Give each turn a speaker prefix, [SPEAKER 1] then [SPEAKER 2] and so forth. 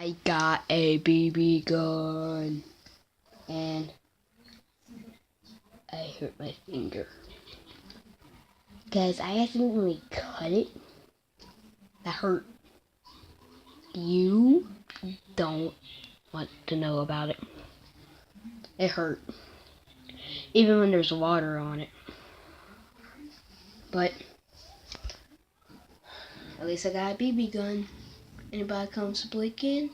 [SPEAKER 1] I got a BB gun and I hurt my finger because I accidentally cut it. That hurt. You don't want to know about it. It hurt. Even when there's water on it. But at least I got a BB gun. Anybody comes to break in,